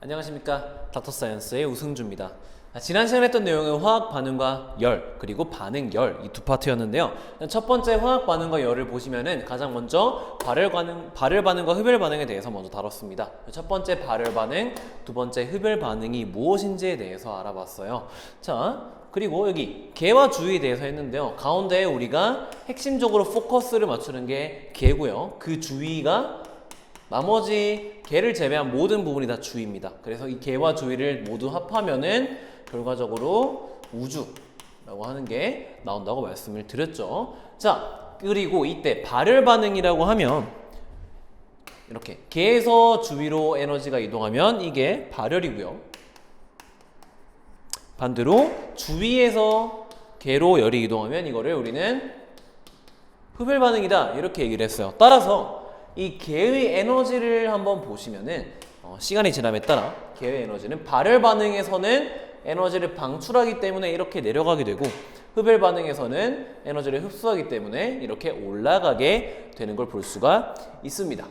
안녕하십니까, 닥터사이언스의 우승주입니다. 지난 시간에 했던 내용은 화학 반응과 열, 그리고 반응 열, 이 두 파트였는데요. 첫 번째 화학 반응과 열을 보시면은 가장 먼저 발열 반응과 흡열 반응에 대해서 먼저 다뤘습니다. 첫 번째 발열 반응, 두 번째 흡열 반응이 무엇인지에 대해서 알아봤어요. 자, 그리고 여기 개와 주위에 대해서 했는데요. 가운데에 우리가 핵심적으로 포커스를 맞추는 게 개고요. 그 주위가 나머지 개를 제외한 모든 부분이 다 주위입니다. 그래서 이 개와 주위를 모두 합하면은 결과적으로 우주라고 하는 게 나온다고 말씀을 드렸죠. 자, 그리고 이때 발열 반응이라고 하면 이렇게 개에서 주위로 에너지가 이동하면 이게 발열이고요. 반대로 주위에서 개로 열이 이동하면 이거를 우리는 흡열 반응이다, 이렇게 얘기를 했어요. 따라서 이 개의 에너지를 한번 보시면은 시간이 지남에 따라 개의 에너지는 발열 반응에서는 에너지를 방출하기 때문에 이렇게 내려가게 되고, 흡열 반응에서는 에너지를 흡수하기 때문에 이렇게 올라가게 되는 걸 볼 수가 있습니다.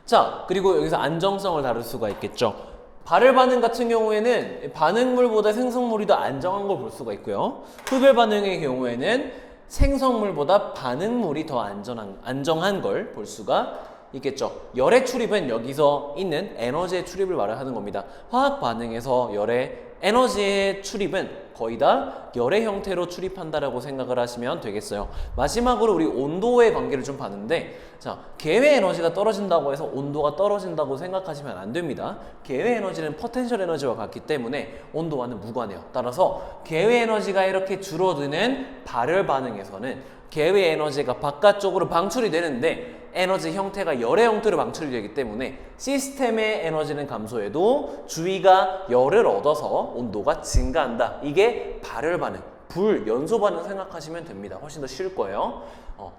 자, 그리고 여기서 안정성을 다룰 수가 있겠죠. 발열 반응 같은 경우에는 반응물보다 생성물이 더 안정한 걸 볼 수가 있고요. 흡열 반응의 경우에는 생성물보다 반응물이 더 안정한 걸 볼 수가 있겠죠. 열의 출입은 여기서 있는 에너지의 출입을 말하는 겁니다. 화학 반응에서 열의 에너지의 출입은 거의 다 열의 형태로 출입한다라고 생각을 하시면 되겠어요. 마지막으로 우리 온도의 관계를 좀 봤는데, 자, 개의 에너지가 떨어진다고 해서 온도가 떨어진다고 생각하시면 안 됩니다. 개의 에너지는 포텐셜 에너지와 같기 때문에 온도와는 무관해요. 따라서 개의 에너지가 이렇게 줄어드는 발열 반응에서는 개의 에너지가 바깥쪽으로 방출이 되는데 에너지 형태가 열의 형태로 방출이 되기 때문에 시스템의 에너지는 감소해도 주위가 열을 얻어서 온도가 증가한다. 이게 발열 반응, 불 연소 반응 생각하시면 됩니다. 훨씬 더 쉬울 거예요.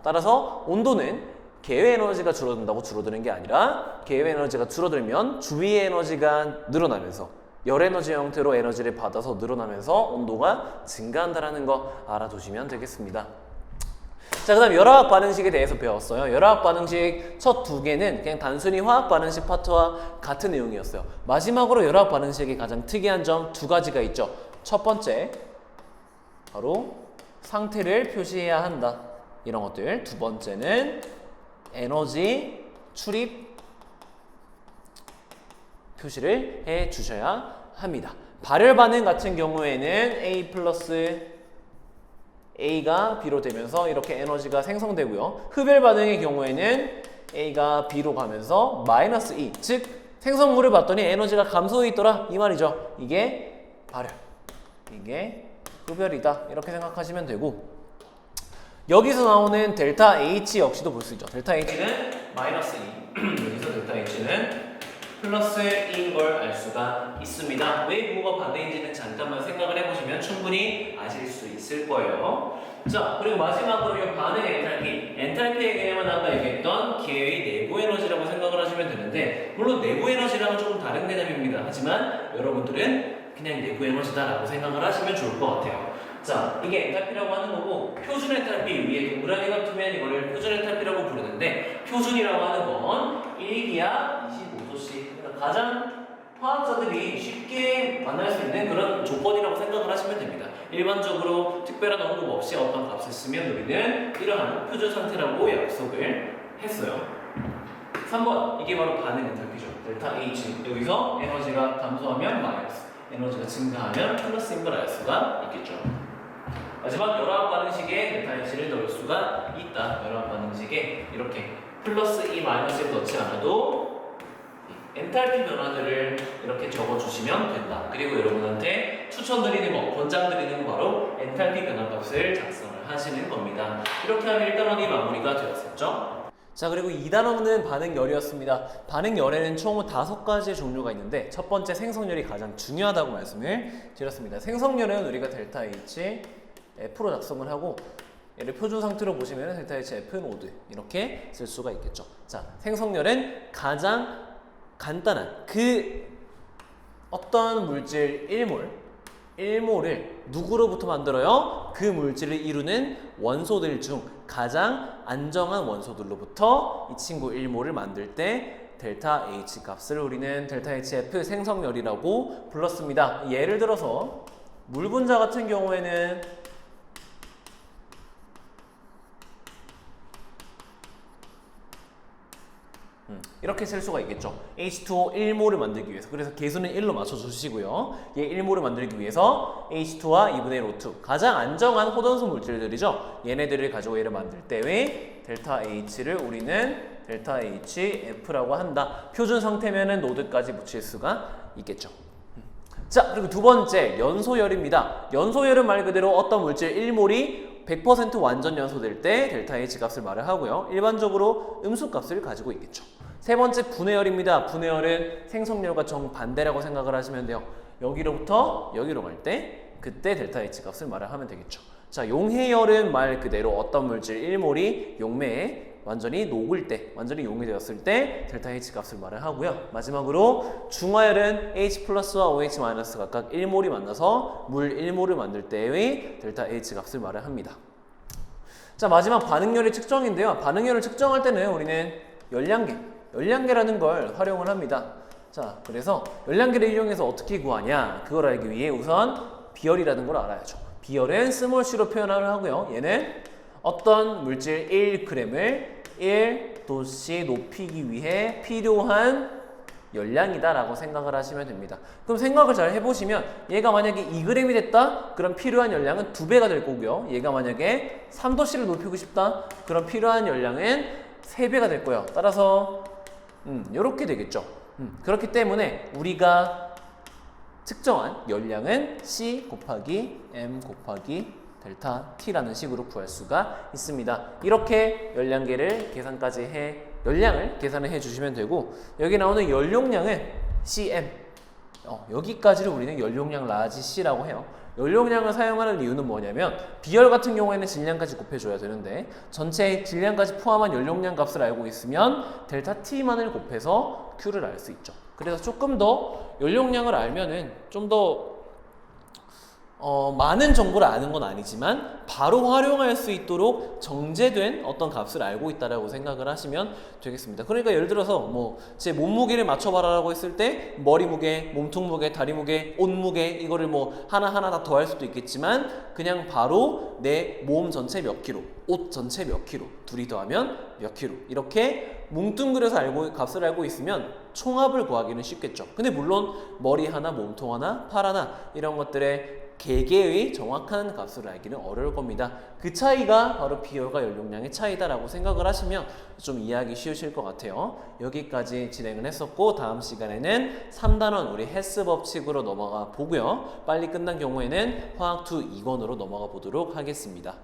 따라서 온도는 개의 에너지가 줄어든다고 줄어드는 게 아니라 개의 에너지가 줄어들면 주위의 에너지가 늘어나면서 열 에너지 형태로 에너지를 받아서 늘어나면서 온도가 증가한다는 거 알아두시면 되겠습니다. 자, 그 다음 열화학 반응식에 대해서 배웠어요. 열화학 반응식 첫 두 개는 그냥 단순히 화학 반응식 파트와 같은 내용이었어요. 마지막으로 열화학 반응식이 가장 특이한 점 두 가지가 있죠. 첫 번째, 바로 상태를 표시해야 한다, 이런 것들. 두 번째는 에너지 출입 표시를 해 주셔야 합니다. 발열 반응 같은 경우에는 A 플러스 A가 B로 되면서 이렇게 에너지가 생성되고요. 흡열 반응의 경우에는 A가 B로 가면서 마이너스 E, 즉 생성물을 봤더니 에너지가 감소해 있더라, 이 말이죠. 이게 발열, 이게 흡열이다, 이렇게 생각하시면 되고, 여기서 나오는 델타 H 역시도 볼 수 있죠. 델타 H는 마이너스 E, 여기서 델타 H는 플러스인 걸 알 수가 있습니다. 왜 부호가 반대인지는 잠깐만 생각을 해보시면 충분히 아실 수 있을 거예요. 자, 그리고 마지막으로 이 반응의 엔탈피의 개념은 아까 얘기했던 기회의 내부 에너지라고 생각을 하시면 되는데, 물론 내부 에너지랑은 조금 다른 개념입니다. 하지만 여러분들은 그냥 내부 에너지다라고 생각을 하시면 좋을 것 같아요. 자, 이게 엔탈피라고 하는 거고, 표준 엔탈피 위에 동그라미가 뜨면 이거를 표준 엔탈피라고 부르는데, 표준이라고 하는 건 1기하 25도씨, 그러니까 가장 화학자들이 쉽게 만날 수 있는 그런 조건이라고 생각을 하시면 됩니다. 일반적으로 특별한 언급 없이 어떤 값을 쓰면 우리는 이러한 표준 상태라고 약속을 했어요. 3번, 이게 바로 반응 엔탈피죠. 델타 H, 여기서 에너지가 감소하면 마이너스, 에너지가 증가하면 플러스인 걸 알 수가 있겠죠. 마지막 열화학 반응식에 델타 H를 넣을 수가 있다. 열화학 반응식에 이렇게 플러스 E 마이너스를 넣지 않아도 엔탈피 변화들을 이렇게 적어주시면 된다. 그리고 여러분한테 추천드리는 거, 권장드리는 거 바로 엔탈피 변화값을 작성을 하시는 겁니다. 이렇게 하면 1단원이 마무리가 되었었죠. 자, 그리고 2단원은 반응열이었습니다. 반응열에는 총 5가지의 종류가 있는데, 첫 번째 생성열이 가장 중요하다고 말씀을 드렸습니다. 생성열은 우리가 델타 H F로 작성을 하고, 얘를 표준 상태로 보시면 델타 H F는 5도 이렇게 쓸 수가 있겠죠. 자, 생성열은 가장 간단한 어떤 물질 1몰을 누구로부터 만들어요? 그 물질을 이루는 원소들 중 가장 안정한 원소들로부터 이 친구 1몰을 만들 때 델타 H 값을 우리는 델타 HF 생성열이라고 불렀습니다. 예를 들어서 물 분자 같은 경우에는 이렇게 쓸 수가 있겠죠. H2O 1몰을 만들기 위해서. 그래서 계수는 1로 맞춰주시고요. 얘 1몰을 만들기 위해서 H2와 2분의 1 O2 가장 안정한 호전수 물질들이죠. 얘네들을 가지고 얘를 만들 때의 델타 H를 우리는 델타 HF라고 한다. 표준 상태면은 노드까지 붙일 수가 있겠죠. 자, 그리고 두 번째 연소열입니다. 연소열은 말 그대로 어떤 물질 1몰이 100% 완전 연소될 때 델타 H 값을 말을 하고요. 일반적으로 음수 값을 가지고 있겠죠. 세 번째 분해열입니다. 분해열은 생성열과 정반대라고 생각을 하시면 돼요. 여기로부터 여기로 갈 때 그때 델타 H 값을 말을 하면 되겠죠. 자, 용해열은 말 그대로 어떤 물질 1몰이 용매에 완전히 녹을 때, 완전히 용이 되었을 때 델타 H 값을 말을 하고요. 마지막으로 중화열은 H 플러스와 OH 마이너스 각각 1몰이 만나서 물 1몰을 만들 때의 델타 H 값을 말을 합니다. 자, 마지막 반응열의 측정인데요. 반응열을 측정할 때는 우리는 열량계라는 걸 활용을 합니다. 자, 그래서 열량계를 이용해서 어떻게 구하냐? 그걸 알기 위해 우선 비열이라는 걸 알아야죠. 비열은 스몰 c로 표현을 하고요. 얘는 어떤 물질 1g을 1도씨 높이기 위해 필요한 열량이다 라고 생각을 하시면 됩니다. 그럼 생각을 잘 해보시면 얘가 만약에 2g이 됐다? 그럼 필요한 열량은 2배가 될 거고요. 얘가 만약에 3도씨를 높이고 싶다? 그럼 필요한 열량은 3배가 될 거예요. 따라서 이렇게 되겠죠. 그렇기 때문에 우리가 측정한 열량은 C 곱하기 M 곱하기 델타 T라는 식으로 구할 수가 있습니다. 이렇게 열량계를 열량을 계산을 해주시면 되고, 여기 나오는 연용량은 CM. 여기까지를 우리는 연용량 라지 C라고 해요. 연용량을 사용하는 이유는 뭐냐면 비열 같은 경우에는 질량까지 곱해줘야 되는데 전체 질량까지 포함한 연용량 값을 알고 있으면 델타 T만을 곱해서 Q를 알 수 있죠. 그래서 조금 더 연용량을 알면은 좀 더 많은 정보를 아는 건 아니지만 바로 활용할 수 있도록 정제된 어떤 값을 알고 있다라고 생각을 하시면 되겠습니다. 그러니까 예를 들어서 제 몸무게를 맞춰봐라라고 했을 때 머리 무게, 몸통 무게, 다리 무게, 옷 무게 이거를 하나하나 다 더할 수도 있겠지만 그냥 바로 내 몸 전체 몇 킬로, 옷 전체 몇 킬로, 둘이 더하면 몇 킬로 이렇게 뭉뚱그려서 값을 알고 있으면 총합을 구하기는 쉽겠죠. 근데 물론 머리 하나, 몸통 하나, 팔 하나 이런 것들의 개개의 정확한 값을 알기는 어려울 겁니다. 그 차이가 바로 비열과 연용량의 차이다라고 생각을 하시면 좀 이해하기 쉬우실 것 같아요. 여기까지 진행을 했었고 다음 시간에는 3단원 우리 헬스 법칙으로 넘어가 보고요. 빨리 끝난 경우에는 화학 2 2권으로 넘어가 보도록 하겠습니다.